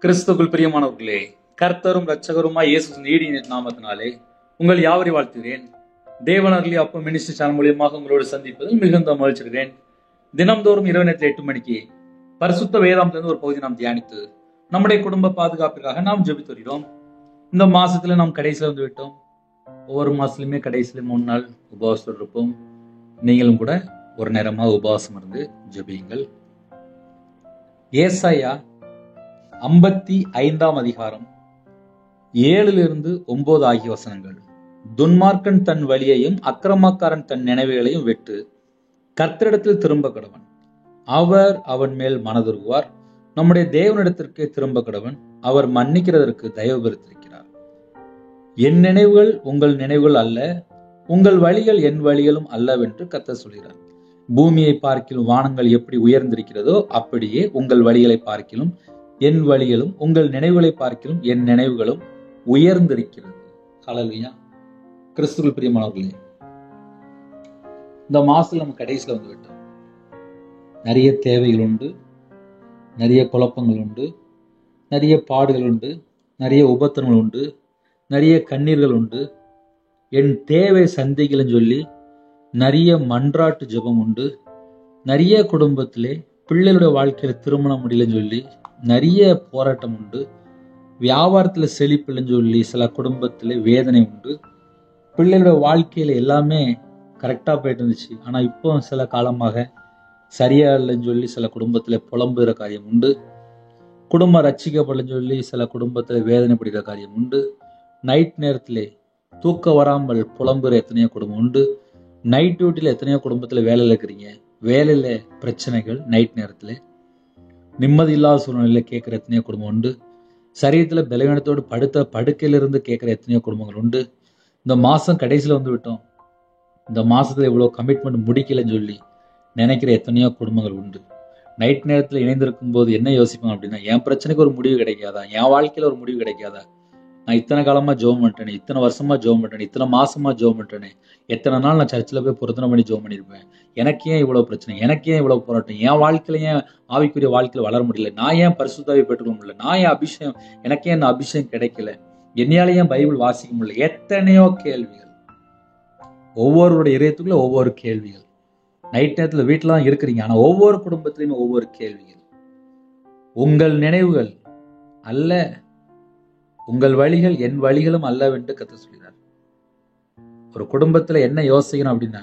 கிறிஸ்துவுக்குள் பிரியமானவர்களே, கர்த்தரும் இரட்சகருமாய் இயேசு நீடிய நாமத்தினாலே உங்கள் யாவரை வாழ்த்துகிறேன். தேவனர்லி அப்பம் மினிஸ்ட்ரி சேனல் மூலியமாக உங்களோடு சந்திப்பதில் மிகுந்த மகிழ்ச்சிக்கிறேன். தினம்தோறும் இரவு நேரத்தில் 8 மணிக்கு பரிசுத்த வேதாந்திலிருந்து ஒரு பகுதி நாம் தியானித்து நம்முடைய குடும்ப பாதுகாப்பிற்காக நாம் ஜெபித்து வருகிறோம். இந்த மாசத்துல நாம் கடைசியில் வந்து விட்டோம். ஒவ்வொரு மாசத்துலயுமே கடைசியில 3 நாள் உபவாசம் இருப்போம். நீங்களும் கூட ஒரு நேரமா உபவாசம் இருந்து ஜெபியுங்கள். ஏசாயா 55 அதிகாரம் 7-9 ஆகிய வசனங்கள். துன்மார்க்கன் தன் வழியையும் அக்கிரமக்காரன் தன் நினைவுகளையும் விட்டு கர்த்தரிடத்தில் திரும்ப கடவன், அவர் அவன் மேல் மனதுருகுவார். நம்முடைய தேவனிடத்திற்கே திரும்ப கடவன், அவர் மன்னிக்கிறதற்கு தயவு பெருத்திருக்கிறார். என் நினைவுகள் உங்கள் நினைவுகள் அல்ல, உங்கள் வழிகள் என் வழிகளும் அல்லவென்று கர்த்தர் சொல்கிறார். பூமியை பார்க்கிலும் வானங்கள் எப்படி உயர்ந்திருக்கிறதோ அப்படியே உங்கள் வழிகளை பார்க்கிலும் என் வழிகளும் உங்கள் நினைவுகளை பார்க்கிலும் என் நினைவுகளும் உயர்ந்திருக்கிறது. ஹல்லேலூயா. கிறிஸ்துவுக்குள் பிரியமானவர்களே, இந்த மாசத்துல நம்ம கடைசியில வந்து விட்டோம். நிறைய தேவைகள் உண்டு, நிறைய குழப்பங்கள் உண்டு, நிறைய பாடுகள் உண்டு, நிறைய உபத்திரங்கள் உண்டு, நிறைய கண்ணீர்கள் உண்டு. என் தேவை சந்தைகள்னு சொல்லி நிறைய மன்றாட்டு ஜெபம் உண்டு. நிறைய குடும்பத்திலே பிள்ளைகளுடைய வாழ்க்கையில திருமணம் முடியலன்னு சொல்லி நிறைய போராட்டம் உண்டு. வியாபாரத்துல செழிப்பில்லைன்னு சொல்லி சில குடும்பத்துல வேதனை உண்டு. பிள்ளைகளோட வாழ்க்கையில எல்லாமே கரெக்டா போயிட்டு இருந்துச்சு, ஆனா இப்போ சில காலமாக சரியா இல்லைன்னு சொல்லி சில குடும்பத்துல புலம்புகிற காரியம் உண்டு. குடும்பம் ரட்சிக்கப்படலன்னு சொல்லி சில குடும்பத்துல வேதனைப்படுகிற காரியம் உண்டு. நைட் நேரத்திலே தூக்க வராமல் புலம்புகிற எத்தனையோ குடும்பம் உண்டு. நைட் டியூட்டில எத்தனையோ குடும்பத்துல வேலையில இருக்கிறீங்க, வேலையில பிரச்சனைகள், நைட் நேரத்துல நிம்மதி இல்லாத சூழ்நிலையில கேட்கிற எத்தனையோ குடும்பம் உண்டு. சரீரத்துல பலவீனத்தோடு படுக்கையிலிருந்து கேட்கிற எத்தனையோ குடும்பங்கள் உண்டு. இந்த மாசம் கடைசியில வந்து விட்டோம், இந்த மாசத்துல இவ்வளவு கமிட்மெண்ட் முடிக்கலன்னு சொல்லி நினைக்கிற எத்தனையோ குடும்பங்கள் உண்டு. நைட் நேரத்துல இணைந்திருக்கும் போது என்ன யோசிப்பாங்க அப்படின்னா, என் பிரச்சனைக்கு ஒரு முடிவு கிடைக்காதா, என் வாழ்க்கையில ஒரு முடிவு கிடைக்காதா, நான் இத்தனை காலமா ஜெபம் பண்ணிட்டேனே, இத்தனை வருஷமா ஜெபம் பண்ணிட்டேனே, இத்தனை மாசமா ஜெபம் பண்ணிட்டேனே, எத்தனை நாள் நான் சர்ச்சில் போய் பொருத்தனை பண்ணி ஜெபம் பண்ணியிருப்பேன், எனக்கு ஏன் இவ்வளவு பிரச்சனை, எனக்கு ஏன் இவ்வளவு போராட்டம், என் வாழ்க்கையில ஏன் ஆவிக்குரிய வாழ்க்கையில வளர முடியல, நான் ஏன் பரிசுத்தாவை பெற்றுக்க முடியல, நான் ஏன் அபிஷேகம், எனக்கே இந்த அபிஷேகம் கிடைக்கல, என்னையால ஏன் பைபிள் வாசிக்க முடியல, எத்தனையோ கேள்விகள். ஒவ்வொருடைய இதயத்துக்குள்ள ஒவ்வொரு கேள்விகள். நைட் நேரத்துல வீட்டுல தான் இருக்கிறீங்க, ஆனா ஒவ்வொரு குடும்பத்திலையுமே ஒவ்வொரு கேள்விகள். உங்கள் நினைவுகள் அல்ல, உங்கள் வழிகள் என் வழிகளும் அல்லவென்று கர்த்தர் சொல்கிறார். ஒரு குடும்பத்துல என்ன யோசிக்கணும் அப்படின்னா,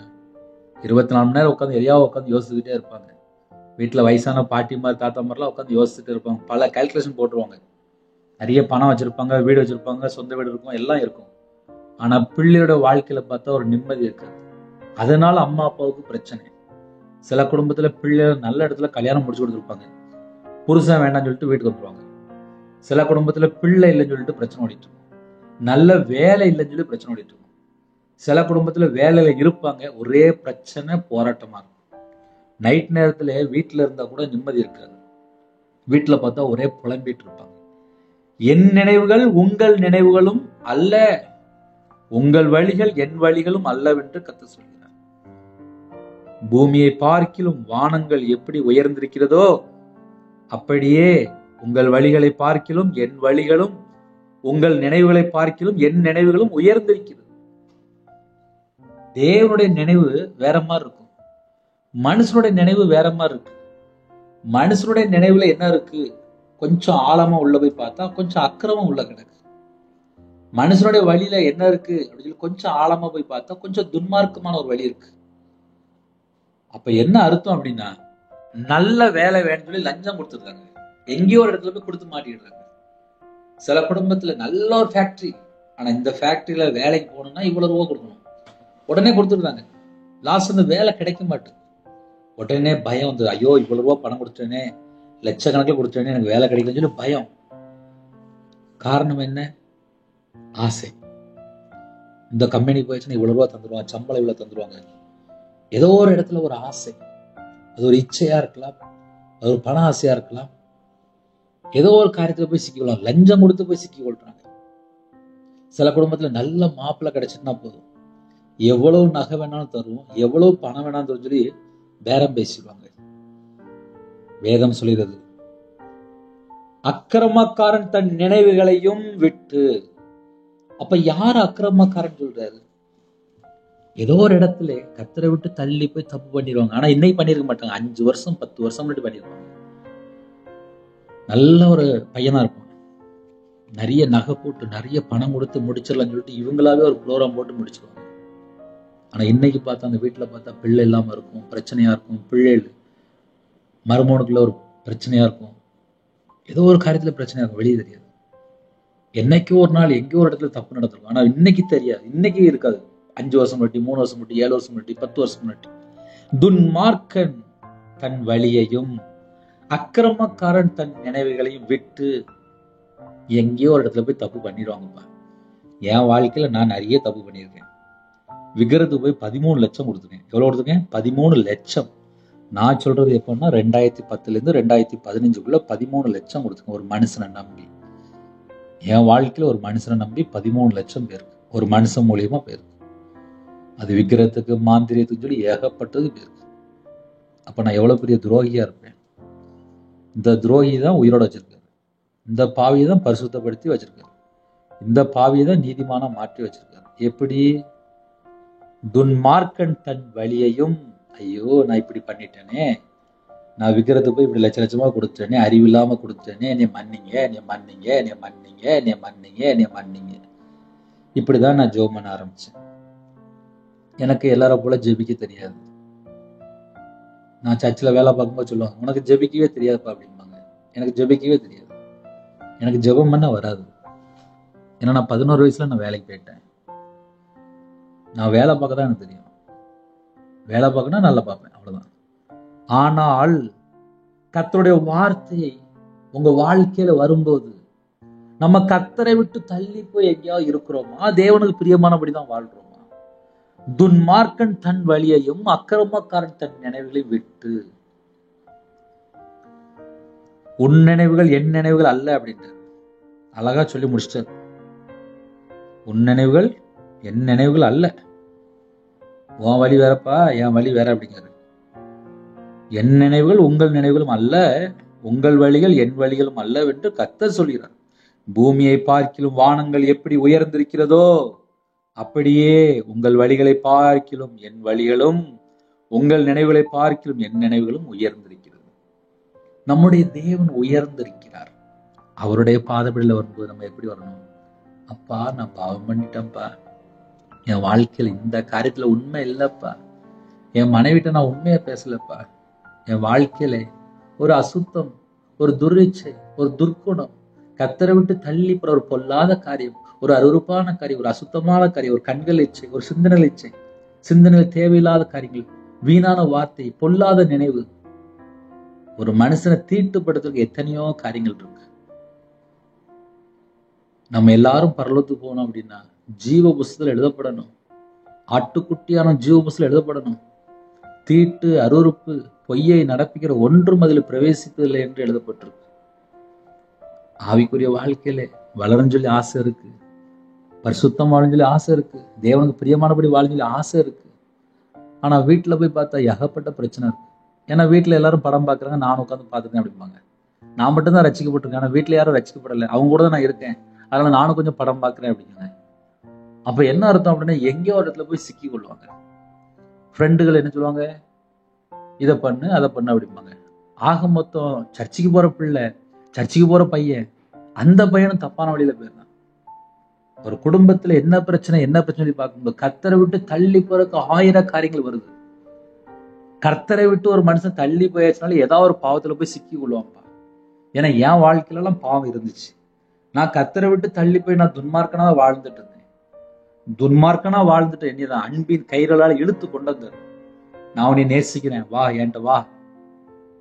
24 மணி நேரம் உட்காந்து எதையாவது உட்காந்து யோசிச்சுக்கிட்டே இருப்பாங்க. வீட்டுல வயசான பாட்டி மாதிரி தாத்தா மாதிரிலாம் உட்காந்து யோசிச்சுட்டு இருப்பாங்க. பல கால்குலேஷன் போட்டுருவாங்க. நிறைய பணம் வச்சிருப்பாங்க, வீடு வச்சிருப்பாங்க, சொந்த வீடு இருக்கும், எல்லாம் இருக்கும். ஆனா பிள்ளையோட வாழ்க்கையில பார்த்தா ஒரு நிம்மதி இருக்காது. அதனால அம்மா அப்பாவுக்கு பிரச்சனை. சில குடும்பத்துல பிள்ளை நல்ல இடத்துல கல்யாணம் முடிச்சு கொடுத்துருப்பாங்க, புருஷன் வேண்டாம்னு சொல்லிட்டு வீட்டுக்கு வந்துருவாங்க. சில குடும்பத்துல பிள்ளை இல்லைன்னு சொல்லிட்டு பிரச்சனை ஓடிட்டு இருக்கும், நல்ல வேலை இல்லைன்னு சொல்லி பிரச்சனை ஓடிட்டு இருக்கும். சில குடும்பத்துல வேலையில இருப்பாங்க, ஒரே பிரச்சனை போராட்டமா இருக்கும். நைட் நேரத்துல வீட்டுல இருந்தா கூட நிம்மதி இருக்காது, வீட்டுல பார்த்தா ஒரே புலம்பிட்டு இருப்பாங்க. என் நினைவுகள் உங்கள் நினைவுகளும் அல்ல, உங்கள் வழிகள் என் வழிகளும் அல்லவென்று கர்த்தர் சொல்கிறார். பூமியை பார்க்கிலும் வானங்கள் எப்படி உயர்ந்திருக்கிறதோ அப்படியே உங்கள் வழிகளை பார்க்கிலும் என் வழிகளும், உங்கள் நினைவுகளை பார்க்கிலும் என் நினைவுகளும் உயர்ந்திருக்கிறது. தேவனுடைய நினைவு வேற மாதிரி இருக்கும், மனுஷனுடைய நினைவு வேற மாதிரி இருக்கு. மனுஷனுடைய நினைவுல என்ன இருக்கு, கொஞ்சம் ஆழமா உள்ள போய் பார்த்தா கொஞ்சம் அக்கிரமம் உள்ள கிடக்கு. மனுஷனுடைய வழியில என்ன இருக்கு அப்படின்னு சொல்லி கொஞ்சம் ஆழமா போய் பார்த்தா கொஞ்சம் துன்மார்க்கமான ஒரு வழி இருக்கு. அப்ப என்ன அர்த்தம் அப்படின்னா, நல்ல வேலை வேணும்னு சொல்லி லஞ்சம் கொடுத்துருக்காங்க, எங்கேயோ ஒரு இடத்துல போய் கொடுத்து மாட்டிடுறாங்க. சில குடும்பத்துல நல்ல ஒரு ஃபேக்டரி, ஆனா இந்த ஃபேக்டரியில வேலைக்கு போகணும்னா இவ்வளவு ரூபா கொடுக்கணும், உடனே கொடுத்துருந்தாங்க. லாஸ்ட் அந்த வேலை கிடைக்க மாட்டேன், உடனே பயம் வந்து, ஐயோ இவ்வளவு ரூபா பணம் கொடுத்துட்டேனே, லட்சக்கணக்கில் கொடுத்துட்டேனே, எனக்கு வேலை கிடைக்கலன்னு சொல்லி பயம். காரணம் என்ன? ஆசை. இந்த கம்பெனி போயிடுச்சுன்னா இவ்வளவு ரூபா தந்துருவாங்க, சம்பளம் இவ்வளவு தந்துருவாங்க. ஏதோ ஒரு இடத்துல ஒரு ஆசை, அது ஒரு இச்சையா இருக்கலாம், அது ஒரு பண ஆசையா இருக்கலாம். ஏதோ ஒரு காரியத்துல போய் சிக்கிக்கலாம், லஞ்சம் கொடுத்து போய் சிக்கி கொள்றாங்க. சில குடும்பத்துல நல்ல மாப்பிள்ளை கிடைச்சிட்டுனா போதும், எவ்வளவு நகை வேணாலும் தருவோம், எவ்வளவு பணம் வேணாலும் சொல்லி பேரம் பேசிடுவாங்க. வேதம் சொல்கிறது, அக்கிரமக்காரன் தன் நினைவுகளையும் விட்டு. அப்ப யார் அக்கிரமக்காரன் சொல்றாரு? ஏதோ ஒரு இடத்துல கர்த்தரை விட்டு தள்ளி போய் தப்பு பண்ணிடுவாங்க. ஆனா இன்னைக்கு பண்ணிருக்க மாட்டாங்க. 5 வருஷம் 10 வருஷம் முன்னாடி பண்ணிருப்பாங்க. நல்ல ஒரு பையனா இருப்பான். நிறைய நகை போட்டு நிறைய பணம் கொடுத்து முடிச்சிடலாம்னு சொல்லிட்டு இவங்களாவே ஒரு ப்ரோக்ராம் போட்டு முடிச்சிருவாங்க. ஆனா இன்னைக்கு பார்த்தா அந்த வீட்டுல பார்த்தா பிள்ளை இல்லாம இருக்கும், பிரச்சனையா இருக்கும், பிள்ளைகள் மருமகனுக்குள்ள ஒரு பிரச்சனையா இருக்கும், ஏதோ ஒரு காரியத்துல பிரச்சனையா இருக்கும், வெளியே தெரியாது. என்னைக்கோ ஒரு நாள் எங்கேயோ ஒரு இடத்துல தப்பு நடந்திருக்கும். ஆனா இன்னைக்கு தெரியாது, இன்னைக்கு இருக்காது. 5 வருஷம் முன்னாடி, 3 வருஷம் முன்னாடி, 7 வருஷம் முன்னாடி, 10 வருஷம் முன்னாடி. துன்மார்க்கன் தன் வழியையும் அக்கிரமக்காரன் தன் நினைவுகளையும் விட்டு. எங்கேயோ ஒரு இடத்துல போய் தப்பு பண்ணிடுவாங்கப்பா. என் வாழ்க்கையில நான் நிறைய தப்பு பண்ணியிருக்கேன். விக்கிரத்துக்கு போய் 13 லட்சம் கொடுத்துருக்கேன். எவ்வளவு கொடுத்துருக்கேன்? 13 லட்சம். நான் சொல்றது எப்பன்னா 2010 இருந்து 2015 13 லட்சம் கொடுத்துருக்கேன் ஒரு மனுஷனை நம்பி. என் வாழ்க்கையில ஒரு மனுஷனை நம்பி 13 லட்சம் பேருக்கு, ஒரு மனுஷன் மூலியமா போயிருக்கு. அது விக்கிரத்துக்கு, மாந்திரியத்துக்கு சொல்லி ஏகப்பட்டது போயிருக்கு. அப்ப நான் எவ்வளவு பெரிய துரோகியா இருப்பேன். இந்த துரோகி தான் உயிரோட வச்சிருக்காரு. இந்த பாவியை தான் பரிசுத்தப்படுத்தி வச்சிருக்காரு. இந்த பாவியை தான் நீதிமானா மாற்றி வச்சிருக்காரு. எப்படி? துன்மார்க்கன் தன் வழியையும். ஐயோ, நான் இப்படி பண்ணிட்டேனே, நான் விக்கிரத்துக்கு போய் இப்படி லட்ச லட்சமா கொடுத்துட்டேனே, அறிவில்லாம கொடுத்துட்டேனே, என்னை மன்னிங்க, என்னை மன்னிங்க, என்னை மன்னிங்க, என்னை மன்னிங்க, என்னை மன்னிங்க. இப்படிதான் நான் ஜெபம் பண்ண ஆரம்பிச்சேன். எனக்கு எல்லாரும் போல ஜெபிக்க தெரியாது. நான் சர்ச்சில் வேலை பார்க்கும்போது சொல்லுவாங்க, உனக்கு ஜெபிக்கவே தெரியாதுப்பா அப்படிம்பாங்க. எனக்கு ஜெபிக்கவே தெரியாது. எனக்கு ஜெபம் பண்ண வராது. ஏன்னா நான் 11 வயசுல நான் வேலைக்கு போயிட்டேன். நான் வேலை பார்க்க தான் எனக்கு தெரியும். வேலை பார்க்கனா நல்லா பார்ப்பேன், அவ்வளவுதான். ஆனால் கர்த்தருடைய வார்த்தையை உங்க வாழ்க்கையில வரும்போது நம்ம கர்த்தரை விட்டு தள்ளி போய் எங்கேயாவது இருக்கிறோமா? தேவனுக்கு பிரியமானபடிதான் வாழ்றோமா? துன்மார்க்கன் தன் வழியையும் அக்கிரமக்காரன் தன் நினைவுகளை விட்டு. உன் நினைவுகள் என் நினைவுகள் அல்ல அப்படின்ட்டு அழகா சொல்லி முடிச்சிட்டார். உன் நினைவுகள் என் நினைவுகள் அல்ல. உன் வழி வேறப்பா, என் வழி வேற அப்படிங்கிறாரு. என் நினைவுகள் உங்கள் நினைவுகளும் அல்ல, உங்கள் வழிகள் என் வழிகளும் அல்ல என்று கர்த்தர் சொல்கிறார். பூமியை பார்க்கிலும் வானங்கள் எப்படி உயர்ந்திருக்கிறதோ அப்படியே உங்கள் வழிகளை பார்க்கிலும் என் வழிகளும், உங்கள் நினைவுகளை பார்க்கிலும் என் நினைவுகளும் உயர்ந்திருக்கிறது. நம்முடைய தேவன் உயர்ந்திருக்கிறார். அவருடைய பாதப்படியில் வரும்போது நம்ம எப்படி வரணும்? அப்பா, நான் பாவம் பண்ணிட்டேன்ப்பா, என் வாழ்க்கையில இந்த காரியத்துல உண்மை இல்லப்பா, என் மனைவிட்ட நான் உண்மையா பேசலப்பா, என் வாழ்க்கையில ஒரு அசுத்தம், ஒரு துரிச்சை, ஒரு துர்க்குணம், கர்த்தரை விட்டு தள்ளி போற ஒரு பொல்லாத காரியம், ஒரு அருவருப்பான காரியம், ஒரு அசுத்தமான காரியம், ஒரு கண்கள் இச்சை, ஒரு சிந்தனை இச்சை, சிந்தனையில் தேவையில்லாத காரியங்கள், வீணான வார்த்தை, பொல்லாத நினைவு. ஒரு மனுஷனை தீட்டுப்படுத்துறதுக்கு எத்தனையோ காரியங்கள் இருக்கு. நம்ம எல்லாரும் பரலோகத்துக்கு போகணும் அப்படின்னா ஜீவ புஸ்தகத்தில் எழுதப்படணும். ஆட்டுக்குட்டியான ஜீவ புஸ்தகத்தில் எழுதப்படணும். தீட்டு, அருவருப்பு, பொய்யை நடப்பிக்கிற ஒன்றும் அதில் பிரவேசிப்பதில்லை என்று எழுதப்பட்டிருக்கு. ஆவிக்குரிய வாழ்க்கையில வளரும் சொல்லி ஆசை இருக்கு, பரிசுத்தம் வாழும் சொல்லி ஆசை இருக்கு, தேவனுக்கு பிரியமானபடி வாழும் சொல்லி ஆசை இருக்கு. ஆனா வீட்டுல போய் பார்த்தா ஏகப்பட்ட பிரச்சனை இருக்கு. ஏன்னா வீட்டுல எல்லாரும் படம் பாக்குறாங்க, நானும் உட்காந்து பாத்துருக்கேன் அப்படிம்பாங்க. நான் மட்டும்தான் ரசிக்கப்பட்டிருக்கேன், ஆனா வீட்டுல யாரும் ரசிக்கப்படலை, அவங்க கூட தான் நான் இருக்கேன், அதனால நானும் கொஞ்சம் படம் பாக்குறேன் அப்படிங்க. அப்ப என்ன அர்த்தம் அப்படின்னா, எங்கேயோ ஒரு இடத்துல போய் சிக்கி கொள்வாங்க. ஃப்ரெண்டுகள் என்ன சொல்லுவாங்க, இதை பண்ணு அதை பண்ணு அப்படிம்பாங்க. ஆக மொத்தம் சர்ச்சுக்கு போற பிள்ளை, சர்ச்சுக்கு போற பையன், அந்த பையனும் தப்பான வழியில போயிடலாம். ஒரு குடும்பத்துல என்ன பிரச்சனை பார்க்கும்போது கர்த்தரை விட்டு தள்ளி போறதுக்கு 1000 காரியங்கள் வருது. கர்த்தரை விட்டு ஒரு மனுஷன் தள்ளி போயாச்சுனால ஏதாவது ஒரு பாவத்துல போய் சிக்கி கொள்வான்ப்பா. ஏன்னா என் வாழ்க்கையில எல்லாம் பாவம் இருந்துச்சு. நான் கர்த்தரை விட்டு தள்ளி போய் நான் துன்மார்க்கனா வாழ்ந்துட்டு இருந்தேன். துன்மார்க்கனா வாழ்ந்துட்டு என்னதான் அன்பின் கயிறால இழுத்து கொண்டு வந்தார். நான் உன்னை நேசிக்கிறேன், வா என்கிட்ட வா,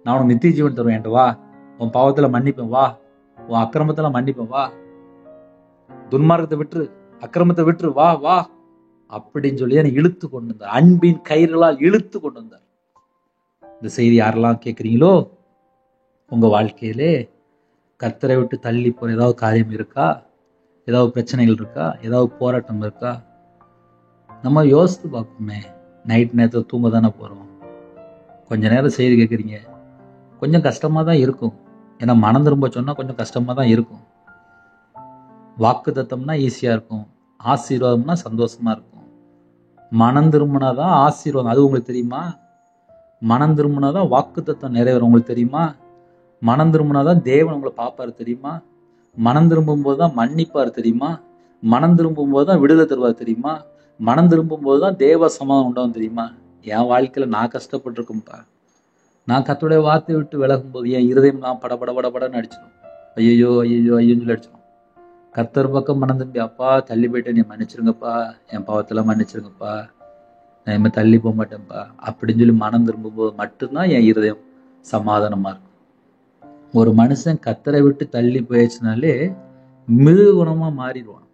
நான் உனக்கு நித்திய ஜீவன் தருவேன், என்கிட்ட வா, உன் பாவத்துல மன்னிப்பேன் வா, உன் அக்கிரமத்துல மன்னிப்பேன் வா, துன்மார்க்கத்தை விட்டுரு, அக்கிரமத்தை விட்டுரு, வா வா அப்படின்னு சொல்லி என்னை இழுத்து கொண்டு வந்தார். அன்பின் கயிறுகளால் இழுத்து கொண்டு வந்தார். இந்த செய்தி யாரெல்லாம் கேட்குறீங்களோ, உங்க வாழ்க்கையிலே கர்த்தரை விட்டு தள்ளி போற ஏதாவது காரியம் இருக்கா, ஏதாவது பிரச்சனைகள் இருக்கா, ஏதாவது போராட்டம் இருக்கா? நம்ம யோசித்து பார்ப்போமே. நைட் நேரத்தில் தூங்க தானே போறோம். கொஞ்ச நேரம் செய்தி கேட்குறீங்க, கொஞ்சம் கஷ்டமா தான் இருக்கும். ஏன்னா மனம் திரும்ப சொன்னால் கொஞ்சம் கஷ்டமாக தான் இருக்கும். வாக்கு தத்தம்னா ஈஸியாக இருக்கும், ஆசீர்வாதம்னா சந்தோஷமா இருக்கும். மனம் திரும்பினாதான் ஆசீர்வாதம், அது உங்களுக்கு தெரியுமா? மனம் திரும்பினாதான் வாக்கு தத்தம் நிறைவேறும், உங்களுக்கு தெரியுமா? மனம் திரும்பினாதான் தேவன் உங்களை பார்ப்பாரு, தெரியுமா? மனம் திரும்பும் போது தான் மன்னிப்பார், தெரியுமா? மனம் திரும்பும் போது தான் விடுதலை தருவார், தெரியுமா? மனம் திரும்பும் போது தான் தேவ சமாதானம் உண்டாகும், தெரியுமா? என் வாழ்க்கையில நான் கஷ்டப்பட்டிருக்கும்பா. நான் கர்த்தருடைய வார்த்தையை விட்டு விலகும் போது என் இருதயம் நான் படபடன்னு அடிச்சிடும். ஐயோ ஐயோ ஐயோன்னு சொல்லி அடிச்சிடும். கர்த்தர் பக்கம் மனம் திரும்பி, அப்பா தள்ளி போயிட்டு நீ மன்னிச்சிருங்கப்பா, என் பாவத்தெல்லாம் மன்னிச்சிருங்கப்பா, நான் இனிமே தள்ளி போக மாட்டேன்ப்பா அப்படின்னு சொல்லி மனம் திரும்பும்போது மட்டும்தான் என் இருதயம் சமாதானமா இருக்கும். ஒரு மனுஷன் கர்த்தரை விட்டு தள்ளி போயிடுச்சுனாலே மிருக குணமா மாறிடுவான்.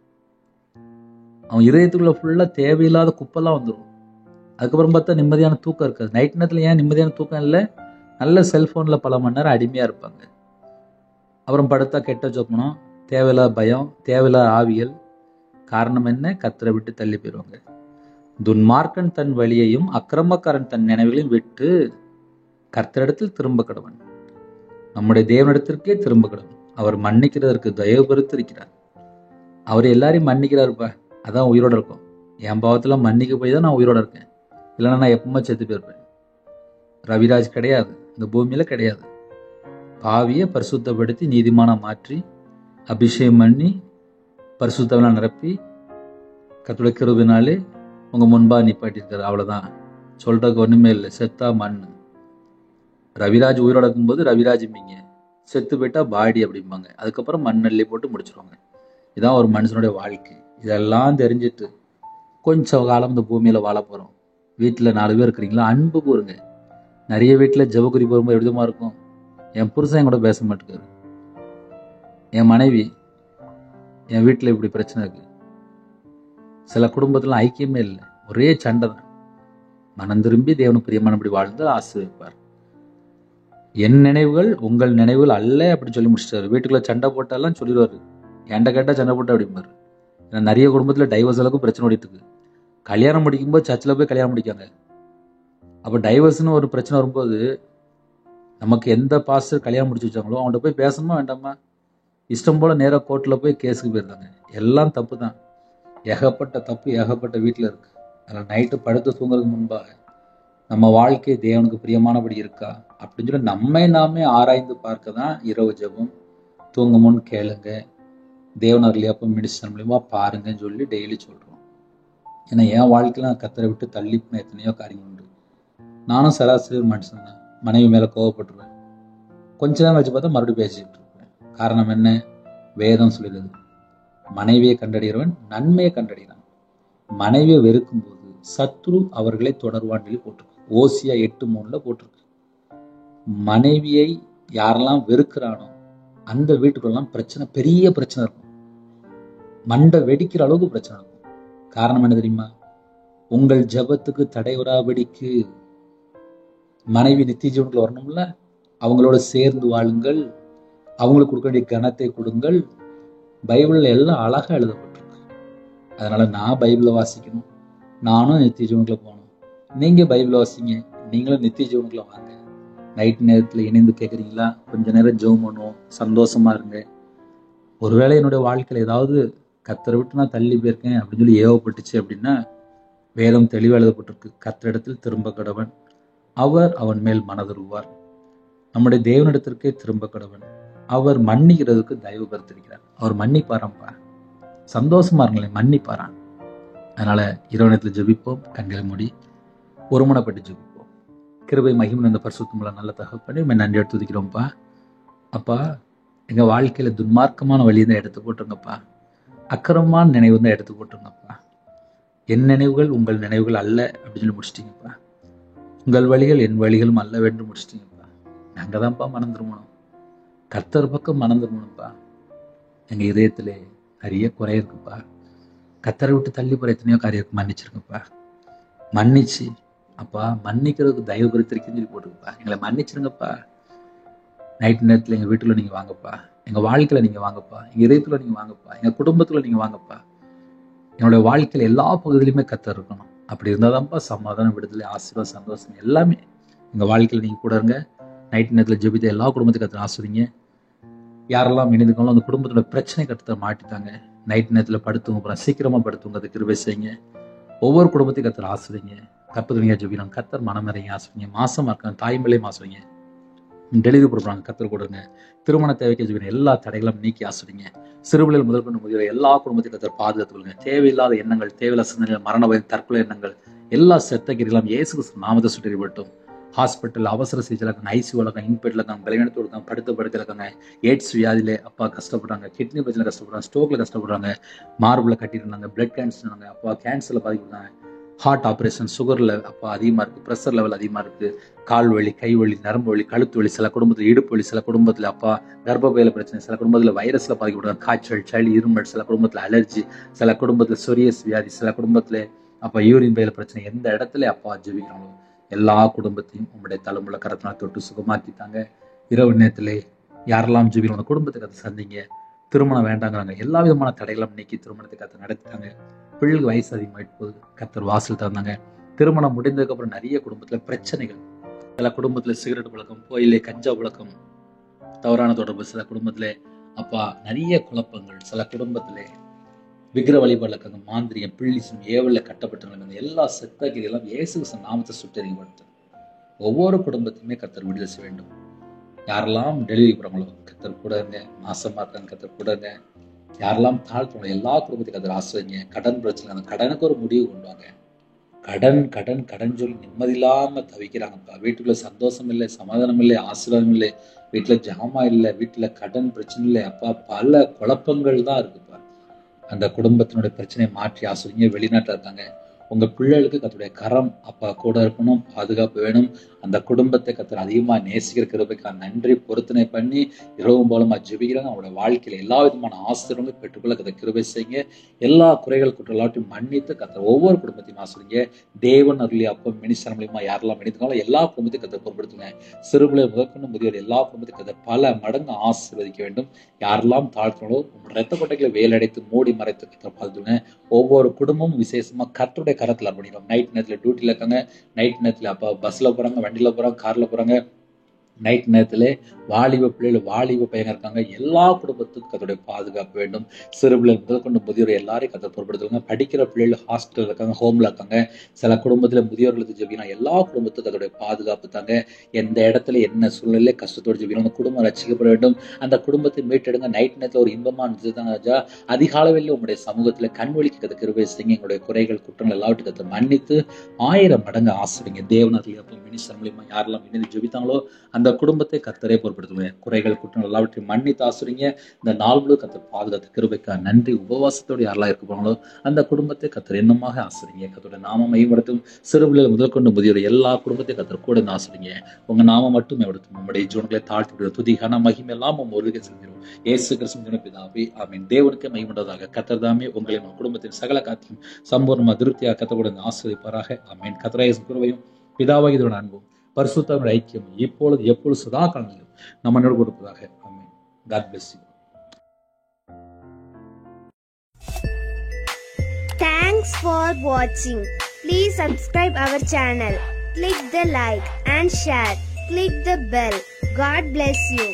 அவன் இதயத்துக்குள்ள ஃபுல்லா தேவையில்லாத குப்பெல்லாம் வந்துடும். அதுக்கப்புறம் பார்த்தா நிம்மதியான தூக்கம் இருக்காது. நைட் நேரத்தில் ஏன் நிம்மதியான தூக்கம் இல்லை? நல்ல செல்போன்ல பல மணி நேரம் அடிமையா இருப்பாங்க. அப்புறம் படுத்தா கெட்ட சொப்பனம், தேவையில்லாத பயம், தேவையில்லாத ஆவியல். காரணம் என்ன? கர்த்தரை விட்டு தள்ளி போயிடுவாங்க. துன்மார்க்கன் தன் வழியையும் அக்கிரமக்காரன் தன் நினைவுகளையும் விட்டு கர்த்தரிடத்தில் திரும்ப கடவன். நம்முடைய தேவனிடத்திற்கே திரும்ப கடவன். அவர் மன்னிக்கிறதற்கு தயவு பெருத்து இருக்கிறார். அவர் எல்லாரையும் மன்னிக்கிறாருப்பா, அதான் உயிரோட இருக்கும். என் பாவத்துல மன்னிக்க போய் தான் நான் உயிரோட இருக்கேன், இல்லைன்னா நான் எப்பவுமே செத்து போயிருப்பேன். ரவிராஜ் கிடையாது, இந்த பூமியில கிடையாது. பாவியை பரிசுத்தப்படுத்தி நீதிமானா மாற்றி அபிஷேகம் பண்ணி பரிசுத்தவெல்லாம் நிரப்பி கர்த்தருடைய கிருபையினாலே உங்க முன்பா நிப்பாட்டிருக்காரு. அவ்வளவுதான், சொல்றதுக்கு ஒண்ணுமே இல்லை. செத்தா மண்ணு. ரவிராஜ் உயிரோட இருக்கும்போது ரவிராஜ் மீங்க, செத்து போயிட்டா பாடி அப்படிம்பாங்க. அதுக்கப்புறம் மண்ணள்ளி போட்டு முடிச்சிருவாங்க. இதான் ஒரு மனுஷனுடைய வாழ்க்கை. இதெல்லாம் தெரிஞ்சுட்டு கொஞ்சம் காலம் இந்த பூமியில வாழ போறோம். வீட்டில் 4 பேர் இருக்கிறீங்களா, அன்பு கூறுங்க. நிறைய வீட்டில் ஜெபக்குறி போகும்போது எப்படிமா இருக்கும்? என் புருஷன் என் கூட பேச மாட்டேங்காரு, என் மனைவி, என் வீட்டில் இப்படி பிரச்சனை இருக்கு. சில குடும்பத்துல ஐக்கியமே இல்லை, ஒரே சண்டை தான். மனம் திரும்பி தேவனுக்கு பிரியமானபடி வாழ்ந்து ஆசீர்வதிப்பார். என் நினைவுகள் உங்கள் நினைவுகள் அல்ல அப்படின்னு சொல்லி முடிச்சிட்டாரு. வீட்டுக்குள்ள சண்டை போட்டாலாம் சொல்லிடுவாரு, என்கிட்ட கேட்டா சண்டை போட்டா அப்படிம்பாரு. ஏன்னா நிறைய குடும்பத்துல டைவர்ஸ் அளவுக்கு பிரச்சனை ஓடிட்டு இருக்கு. கல்யாணம் முடிக்கும்போது சர்ச்சில் போய் கல்யாணம் முடிக்காங்க. அப்போ டைவர்ஸ்னு ஒரு பிரச்சனை வரும்போது நமக்கு எந்த பாஸ்டர் கல்யாணம் முடிச்சு வச்சாங்களோ அவன்கிட்ட போய் பேசணுமா வேண்டாமா? இஷ்டம் போல நேராக கோர்ட்டில் போய் கேஸுக்கு போயிருந்தாங்க. எல்லாம் தப்பு தான், ஏகப்பட்ட தப்பு ஏகப்பட்ட வீட்டில் இருக்கு. அதில் நைட்டு படுத்து தூங்குறதுக்கு முன்பாக நம்ம வாழ்க்கை தேவனுக்கு பிரியமானபடி இருக்கா அப்படின்னு சொல்லி நம்மை நாமே ஆராய்ந்து பார்க்க தான் இரவு ஜெபம். தூங்க முன் கேளுங்க, தேவன் அருளியப்ப மெடிசன் மூலியமா பாருங்கன்னு சொல்லி டெய்லி சொல்றோம். ஏன்னா என் வாழ்க்கையில நான் கர்த்தரை விட்டு தள்ளி போன எத்தனையோ காரியங்கள் உண்டு. நானும் சராசரி மனுஷன் தான். மனைவி மேல கோவப்பட்டுருவேன், கொஞ்ச நேரம் வச்சு பார்த்தா மறுபடியும் பேசிட்டு இருப்பேன். காரணம் என்ன? வேதம் சொல்லிடுது, மனைவியை கண்டறிகிறவன் நன்மையை கண்டறிகிறான். மனைவியை வெறுக்கும் போது சத்ரு அவர்களை தொடர்வான் சொல்லி போட்டிருக்கு. ஓசியா 8:3 போட்டிருக்கு. மனைவியை யாரெல்லாம் வெறுக்கிறானோ அந்த வீட்டுக்குள்ளலாம் பிரச்சனை, பெரிய பிரச்சனை இருக்கும். மண்டை வெடிக்கிற அளவுக்கு பிரச்சனை இருக்கும். காரணம் என்ன தெரியுமா? உங்கள் ஜபத்துக்கு தடை வராபடிக்கு மனைவி நித்திய ஜீவனுக்குள்ள வரணும்ல, அவங்களோட சேர்ந்து வாழுங்கள், அவங்களுக்கு கொடுக்க வேண்டிய கனத்தை கொடுங்கள். பைபிள்ல எல்லாம் அழகா எழுதப்பட்டிருக்கு. அதனால நான் பைபிளை வாசிக்கணும், நானும் நித்திய ஜீவனுக்குள்ள போகணும். நீங்க பைபிளை வாசிங்க, நீங்களும் நித்திய ஜீவனுக்குள்ள வாங்க. நைட் நேரத்துல இணைந்து கேட்குறீங்களா? கொஞ்ச நேரம் ஜெபம் பண்ணுவோம், சந்தோஷமா இருங்க. ஒருவேளை என்னுடைய வாழ்க்கையில ஏதாவது கர்த்தரை விட்டு நான் தள்ளி போயிருக்கேன் அப்படின்னு சொல்லி ஏவப்பட்டுச்சு அப்படின்னா, வேதம் தெளிவாக எழுதப்பட்டிருக்கு. கர்த்தரிடத்தில் திரும்ப கடவன், அவர் அவன் மேல் மனதுருவார். நம்முடைய தேவனிடத்திற்கே திரும்ப கடவன், அவர் மன்னிக்கிறதுக்கு தயவு பெருத்திருக்கிறார். அவர் மன்னிப்பாராம்பா. சந்தோஷமா இருங்களேன், மன்னிப்பாரான். அதனால இரவு நேரத்தில் ஜெபிப்போம், கண்களை மூடி ஒருமனப்பட்டு ஜெபிப்போம். கிருபை மகிமை இந்த பரிசுத்தமுள்ள நல்ல தகப்பனே, நன்றி எடுத்து துதிக்கிறோம்ப்பா. அப்பா, எங்க வாழ்க்கையில துன்மார்க்கமான வழி தான் எடுத்து போட்டுருங்கப்பா, அக்கிரமமான நினைவு தான் எடுத்து போட்டுருங்கப்பா. என் நினைவுகள் உங்கள் நினைவுகள் அல்ல அப்படின்னு சொல்லி முடிச்சிட்டீங்கப்பா. உங்கள் வழிகள் என் வழிகளும் அல்ல என்று முடிச்சிட்டீங்கப்பா. நாங்க தான்ப்பா மனம் திரும்பணும், கர்த்தர் பக்கம் மனம் திரும்பணும்ப்பா. எங்க இதயத்திலே நிறைய குறை இருக்குப்பா. கர்த்தரை விட்டு தள்ளி போற எத்தனையோ காரியம் மன்னிச்சிருங்கப்பா. மன்னிச்சு அப்பா, மன்னிக்கிறதுக்கு தயவு குறித்திருக்குன்னு சொல்லி போட்டுருப்பா. எங்களை மன்னிச்சிருங்கப்பா. நைட் நேரத்தில் எங்கள் வீட்டில் நீங்கள் வாங்கப்பா, எங்கள் வாழ்க்கையில் நீங்கள் வாங்கப்பா, எங்கள் இதயத்தில் நீங்கள் வாங்கப்பா, எங்கள் குடும்பத்தில் நீங்கள் வாங்கப்பா. என்னுடைய வாழ்க்கையில் எல்லா பகுதியிலுமே கர்த்தர் இருக்கணும். அப்படி இருந்தால் தான்ப்பா சமாதானம், விடுதலை, ஆசீர்வாதம், சந்தோஷம் எல்லாமே எங்கள் வாழ்க்கையில் நீங்கள் கூட இருங்க. நைட் நேரத்தில் ஜெபித்த எல்லா குடும்பத்துக்கும் கர்த்தர் ஆசீர்வதிங்க. யாரெல்லாம் இணைந்துக்கணும் அந்த குடும்பத்தோட பிரச்சனை கட்டத்தை மாட்டிட்டாங்க. நைட் நேரத்தில் படுத்துங்க, அப்புறம் சீக்கிரமா படுத்துங்க, அது கிருபை செய்யுங்க. ஒவ்வொரு குடும்பத்தையும் கத்தர் ஆசிரிங்க. கற்பதுனியா ஜெபிக்கிறோம், கத்தர் மனமறைங்க ஆசிரிங்க. மாசமா இருக்காங்க, தாய்மொழியும் ஆசிரிங்க. டெலிவரி கொடுக்குறாங்க, கத்தர் கொடுங்க. திருமண தேவைக்கு ஜெபிக்கிறோம், எல்லா தடைகளும் நீக்கி ஆசிரிங்க. சிறுபிள்ளைகள் முதல் கொண்டு முதியோர் எல்லா குடும்பத்தையும் கத்தர் பாதுகாத்து கொள்ளுங்க. தேவையில்லாத எண்ணங்கள், தேவையில்லாத சிந்தனைகள், மரண பயம், தற்கொலை எண்ணங்கள் எல்லா செத்தகிரிகளும் இயேசு கிறிஸ்து நாமத்தை சுற்றிவிட்டும். ஹாஸ்பிட்டல் அவசர சிகிச்சையில் இருக்காங்க, ஐசியூவில் இருக்காங்க, இன்பெட்டில் இருக்காங்க, பலவீனத்தோடு இருக்காங்க, படுத்தத்தில் இருக்காங்க, எய்ட்ஸ் வியாதியிலே அப்பா கஷ்டப்படுறாங்க, கிட்னி பிரச்சனை கஷ்டப்படுறாங்க, ஸ்ட்ரோக்கில் கஷ்டப்படுறாங்க, மார்பில் கட்டியிருந்தாங்க, பிளட் கேன்சர் அப்பா கேன்சரில் பாதிக்கிறாங்க, ஹார்ட் ஆப்ரேஷன், சுகரில் அப்பா அதிகமாக இருக்குது, ப்ரெஷர் லெவல் அதிகமாக இருக்குது, கால் வலி, கை வலி, நரம்பு வலி, கழுத்து வலி, சில குடும்பத்தில் இடுப்பு வலி, சில குடும்பத்தில் அப்பா கர்ப்பப்பையில பிரச்சனை, சில குடும்பத்தில் வைரஸில் பாதிக்கப்படுறாங்க, காய்ச்சல், சளி, இருமல், சில குடும்பத்தில் அலர்ஜி, சில குடும்பத்தில் சொரியஸ் வியாதி, சில குடும்பத்தில் அப்பா யூரின் பையில பிரச்சனை. எந்த இடத்துல அப்பா ஜெபிக்கிறாங்களோ எல்லா குடும்பத்தையும் உங்களுடைய தலைமுறை கரத்தினால் தொட்டு சுகமாக்கிட்டாங்க. இரவு நேரத்திலே யாரெல்லாம் ஜெபிக்கிறோம் அந்த குடும்பத்துக்கு அதை சந்திங்க. திருமணம் வேண்டாங்கிறாங்க, எல்லா விதமான தடைகளும் நீக்கி திருமணத்தை கத்தர் நடத்திட்டாங்க. பிள்ளைகள் வயசு அதிகமாயிட்டு போகுது, கத்தர் வாசல் தந்தாங்க. திருமணம் முடிந்ததுக்கு அப்புறம் நிறைய குடும்பத்துல பிரச்சனைகள், சில குடும்பத்துல சிகரெட் பழக்கம், போயிலே கஞ்சா பழக்கம், தவறான தொடர்பு, சில குடும்பத்துல அப்பா நிறைய குழப்பங்கள், சில குடும்பத்திலே விக்கிர வழிபாடுல இருக்காங்க, மாந்திரியம், பிள்ளிசம், ஏவல்ல கட்டப்பட்ட எல்லா செத்தகிரிகளும் இயேசு கிறிஸ்து நாமத்தை சுட்டறிப்படுத்து. ஒவ்வொரு குடும்பத்தையுமே கத்தர் விடுதலை செய்ய வேண்டும். யாரெல்லாம் டெலிவரி போறாங்களோ கத்தர் கூட இருங்க, மாசமா இருக்காங்க கத்தர் கூட இருங்க. யாரெல்லாம் தாழ்த்துறோம் எல்லா குடும்பத்தையும் கத்தர் ஆசிரியங்க. கடன் பிரச்சனை, அந்த கடனுக்கு ஒரு முடிவு கொண்டு வாங்க. கடன் கடன் கடன் சொல்லி நிம்மதி இல்லாம தவிக்கிறாங்கப்பா. வீட்டுக்குள்ள சந்தோஷம் இல்லை, சமாதானம் இல்லை, ஆசீர்வாதம் இல்லை, வீட்டுல ஜாமா இல்லை, வீட்டுல கடன் பிரச்சனை இல்லை, அப்பா பல குழப்பங்கள் தான் இருக்குப்பா. அந்த குடும்பத்தினுடைய பிரச்சனையை மாற்றி ஆசிரியங்க. வெளிநாட்டில் இருக்காங்க, உங்க பிள்ளைகளுக்கு கத்தருடைய கரம் அப்பா கூட இருக்கணும், பாதுகாப்பு வேணும். அந்த குடும்பத்தை கத்தர் அதிகமா நேசிக்கிற கிருபைக்காக நன்றி பொருத்தனை பண்ணி இரவு மூலமா ஜெபிக்கிறாங்க. அவங்களோட வாழ்க்கையில எல்லா விதமான ஆசிரியர்களும் பெற்றுக்கொள்ள கதை கிருபை செய்யுங்க. எல்லா குறைகள் குற்றலாட்டையும் மன்னித்து கத்தர் ஒவ்வொரு குடும்பத்தையும் ஆசிரியங்க. தேவன் அருளி அப்போ மினிஸ்டர் மூலியமா யாரெல்லாம் மன்னித்தாலும் எல்லா குடும்பத்தையும் கத்தை பொருட்படுத்துங்க. சிறுபிள்ளை முதற்கொண்டு முதியோர் எல்லா குடும்பத்தையும் கத்தை பல மடங்கு ஆசீர்வதிக்க வேண்டும். யாரெல்லாம் தாழ்த்தினாலோ உங்களோட ரத்த கொட்டைகளை வேலடைத்து மூடி மறைத்து கத்தை பார்த்துங்க. ஒவ்வொரு குடும்பமும் விசேஷமா கர்த்தருடைய கரத்துல அர்ப்பணிக்கிறோம். நைட் நேரத்துல டியூட்டில இருக்காங்க, நைட் நேரத்துல அப்பா பஸ்ல போறாங்க, வண்டியில போறாங்க, கார்ல போறாங்க, நைட் நேரத்துல வாலிப பிள்ளைகள், வாலிப பையங்க இருக்காங்க. எல்லா குடும்பத்துக்கும் கத்தோடைய பாதுகாப்பு வேண்டும். சிறு பிள்ளைகள் முதல் கொண்டு முதியோர் எல்லாரையும் கத்தை பொருட்படுத்துவாங்க. படிக்கிற பிள்ளைகள் ஹாஸ்டல் இருக்காங்க, ஹோம்ல இருக்காங்க. சில குடும்பத்துல முதியோர்களுக்கு ஜெபினா எல்லா குடும்பத்துக்கும் அதோடைய பாதுகாப்பு தாங்க. எந்த இடத்துல என்ன சூழ்நிலை கஷ்டத்தோடு ஜெபினா அந்த குடும்பம் ரசிக்கப்பட வேண்டும். அந்த குடும்பத்தை மீட்டெடுங்க. நைட் நேரத்துல ஒரு இன்பமான தாங்க. அதிகாலவில் உங்களுடைய சமூகத்துல கண்வழிக்கு கதை கிருபை செய்யுங்க. எங்களுடைய குறைகள் குற்றங்கள் எல்லாவற்றையும் கத்தை மன்னித்து 1000 மடங்கு ஆசிரியங்க. தேவனாக மினிஸ்டர் மூலியமா யாரெல்லாம் இணைந்து ஜெபித்தாங்களோ அந்த குடும்பத்தை கத்தரே பொறுப்படுத்துங்க. குறைகள் குற்றங்கள் எல்லாவற்றையும் மன்னித்து ஆசிரியங்க. இந்த நாள் முழு கத்தர் பாதுகாத்து கிருபைக்கா நன்றி. உபவாசத்தோடு யாரெல்லாம் இருக்க போனாங்களோ அந்த குடும்பத்தை கத்தர் என்னமாக ஆசிரியங்க. கத்தோட நாமம் மேம்படுத்தும். சிறு பிள்ளைகள் முதல் கொண்டு முதியோர் எல்லா குடும்பத்தையும் கத்தர் கூட ஆசிரியங்க. உங்க நாமம் மட்டும் மேம்படுத்தும். நம்முடைய ஜீவன்களை தாழ்த்தி விடுவோம். துதிகான மகிமை எல்லாம் ஒருகை செல்கிறோம். இயேசு கிறிஸ்து பிதாவே ஆமென். தேவனுக்கு மகிமையுண்டதாக. கத்தர் தாமே உங்களையும் குடும்பத்தின் சகல காத்தையும் சம்பூர்ணமா திருப்தியாக கத்தர் ஆசிரியப்பாராக. ஆமென். கத்தராயேசு கிருபையும் பிதாவாகிய இதோட அன்பும் பரிசுத்தமுடைய ஐக்கியம் இப்பொழுது எப்பொழுது சதா காலங்களிலும் நம்ம கொடுப்பதாக. ஆமென். God bless you. Thanks for watching. Please subscribe our channel. Click the like and share. Click the bell. God bless you.